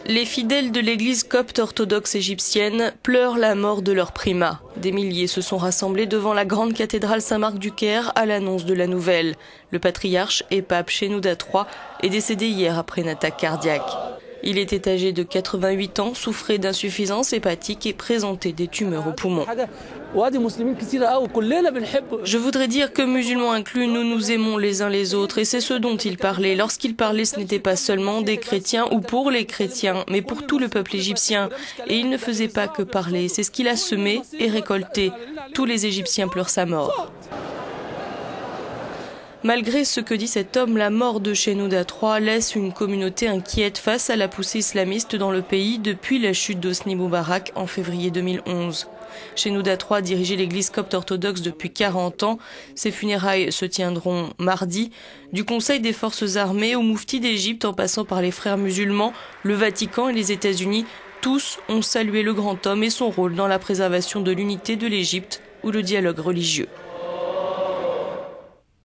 Les fidèles de l'église copte orthodoxe égyptienne pleurent la mort de leur primat. Des milliers se sont rassemblés devant la grande cathédrale Saint-Marc du Caire à l'annonce de la nouvelle. Le patriarche et pape Shenouda III est décédé hier après une attaque cardiaque. Il était âgé de 88 ans, souffrait d'insuffisance hépatique et présentait des tumeurs aux poumons. Je voudrais dire que, musulmans inclus, nous nous aimons les uns les autres et c'est ce dont il parlait. Lorsqu'il parlait, ce n'était pas seulement des chrétiens ou pour les chrétiens, mais pour tout le peuple égyptien. Et il ne faisait pas que parler, c'est ce qu'il a semé et récolté. Tous les Égyptiens pleurent sa mort. Malgré ce que dit cet homme, la mort de Shenouda III laisse une communauté inquiète face à la poussée islamiste dans le pays depuis la chute d'Hosni Moubarak en février 2011. Shenouda III dirigeait l'église copte orthodoxe depuis 40 ans. Ses funérailles se tiendront mardi. Du Conseil des forces armées au Moufti d'Égypte en passant par les frères musulmans, le Vatican et les États-Unis, tous ont salué le grand homme et son rôle dans la préservation de l'unité de l'Égypte ou le dialogue religieux.